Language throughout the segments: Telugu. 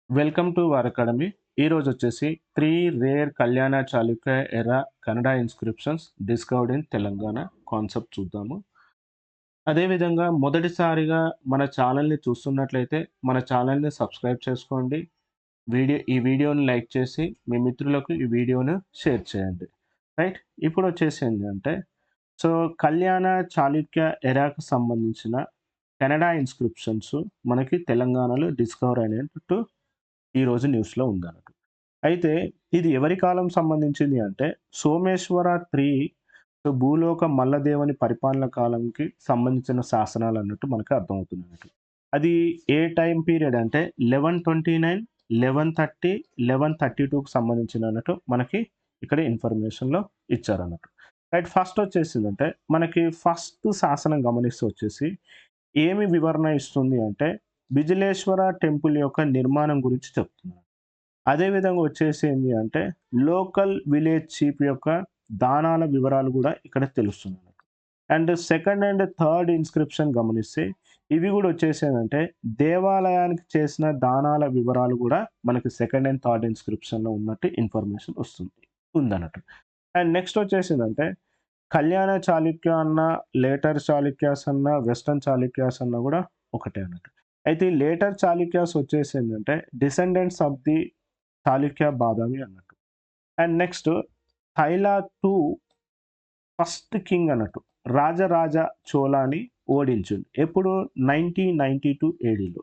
Welcome to war academy. ఈరోజు వచ్చేసి 3 రేర్ కళ్యాణ చాళుక్య ఎరా Kannada inscriptions discovered in Telangana concept చూద్దాము. అదేవిధంగా మొదటిసారిగా మన ఛానల్‌ని చూస్తున్నట్లయితే మన ఛానల్‌ని సబ్స్క్రైబ్ చేసుకోండి. ఈ వీడియోని లైక్ చేసి మీ మిత్రులకు ఈ వీడియోను షేర్ చేయండి. రైట్. ఇప్పుడు వచ్చేసి ఏంటంటే సో, కళ్యాణ చాళుక్య ఎరాకు సంబంధించిన కన్నడ ఇన్స్క్రిప్షన్స్ మనకి తెలంగాణలో డిస్కవర్ అయినట్టు ఈరోజు న్యూస్‌లో ఉందన్నట్టు. అయితే ఇది ఎవరి కాలం సంబంధించింది అంటే సోమేశ్వర 3 భూలోక మల్లదేవుని పరిపాలన కాలంకి సంబంధించిన శాసనాలన్నట్టు మనకు అర్థమవుతుందన్నట్టు. అది ఏ టైమ్ పీరియడ్ అంటే 1129, 1130, 1132కి సంబంధించినన్నట్టు మనకి ఇక్కడ ఇన్ఫర్మేషన్‌లో ఇచ్చారన్నట్టు. రైట్. ఫస్ట్ వచ్చేసిందంటే మనకి ఫస్ట్ శాసనం గమనిస్తే వచ్చేసి ఏమి వివరణ ఇస్తుంది అంటే బిజిలేశ్వర టెంపుల్ యొక్క నిర్మాణం గురించి చెప్తున్నారు. అదే విధంగా వచ్చేసి ఏంది అంటే లోకల్ విలేజ్ చీఫ్ యొక్క దానాల వివరాలు కూడా ఇక్కడ తెలుస్తున్నాయి. And second and third inscription గమనిస్తే ఇవి కూడా వచ్చేసేదంటే దేవాలయానికి చేసిన దానాల వివరాలు కూడా మనకి సెకండ్ అండ్ థర్డ్ ఇన్స్క్రిప్షన్‌లో ఉన్నట్టు ఇన్ఫర్మేషన్ ఉందన్నట్టు. అండ్ నెక్స్ట్ వచ్చేసిందంటే కళ్యాణ చాళుక్య అన్న, లేటర్ చాళుక్యాస్ అన్న, వెస్టర్న్ చాళుక్యాస్ అన్న కూడా ఒకటే అన్నట్టు. అయితే ఈ లేటర్ చాళుక్యాస్ వచ్చేసిందంటే descendants of the Chalukya Badami అన్నట్టు. And next Taila 2 first king అన్నట్టు. రాజరాజ చోళాని ఓడించింది. ఎప్పుడు 1992 ఏడీలో.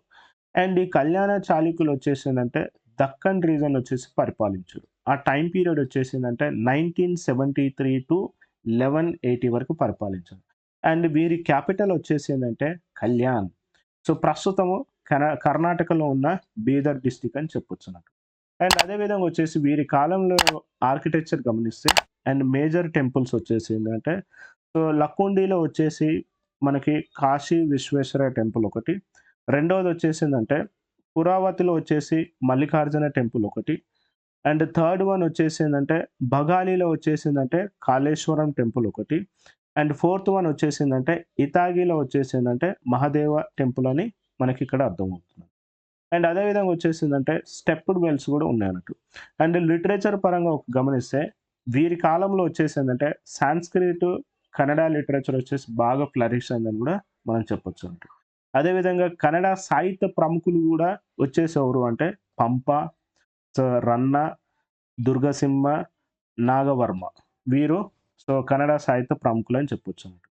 అండ్ ఈ కళ్యాణ చాళుక్యులు వచ్చేసిందంటే దక్కన్ రీజన్ వచ్చేసి పరిపాలించారు. ఆ టైం పీరియడ్ వచ్చేసిందంటే 1973 టు 1180 వరకు పరిపాలించారు. అండ్ వీరి క్యాపిటల్ వచ్చేసిందంటే కళ్యాణ్. సో, ప్రస్తుతము కర్ణాటకలో ఉన్న బీదర్ డిస్ట్రిక్ట్ అని చెప్పొచ్చన్నట్టు. అండ్ అదే విధంగా వచ్చేసి వీరి కాలంలో ఆర్కిటెక్చర్ గమనిస్తే అండ్ మేజర్ టెంపుల్స్ వచ్చేసి ఏంటంటే సో, లక్కుండీలో వచ్చేసి మనకి కాశీ విశ్వేశ్వర టెంపుల్ ఒకటి. రెండవది వచ్చేసిందంటే పురావతిలో వచ్చేసి మల్లికార్జున టెంపుల్ ఒకటి. అండ్ థర్డ్ వన్ వచ్చేసిందంటే బగాలిలో వచ్చేసిందంటే కాళేశ్వరం టెంపుల్ ఒకటి. అండ్ ఫోర్త్ వన్ వచ్చేసిందంటే ఇతాగిలో వచ్చేసిందంటే మహాదేవ టెంపుల్ అని మనకిక్కడ అర్థమవుతుంది. అండ్ అదే విధంగా వచ్చేసిందంటే స్టెప్డ్ వెల్స్ కూడా ఉన్నాయన్నట్టు. అండ్ లిటరేచర్ పరంగా గమనిస్తే వీరి కాలంలో వచ్చేసిందంటే సాంస్క్రిట్, కన్నడ లిటరేచర్ వచ్చేసి బాగా ఫ్లరిష్ అయిందని కూడా మనం చెప్పొచ్చు అన్నట్టు. అదేవిధంగా కన్నడ సాహిత్య ప్రముఖులు కూడా వచ్చేసి ఎవరు అంటే పంప, రన్న, దుర్గసింహ, నాగవర్మ. వీరు కన్నడ సాహిత్య ప్రముఖులు అని చెప్పొచ్చు అన్నట్టు.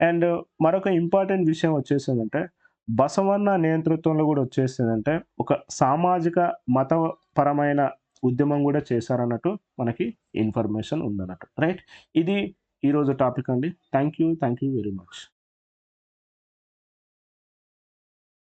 అండ్ మరొక ఇంపార్టెంట్ విషయం వచ్చేసిందంటే బసవన్న నేతృత్వంలో కూడా వచ్చేసిందంటే ఒక సామాజిక మతపరమైన ఉద్యమం కూడా చేశారన్నట్టు మనకి ఇన్ఫర్మేషన్ ఉందన్నట్టు. రైట్. ఇది ఈరోజు టాపిక్ అండి. Thank you very much.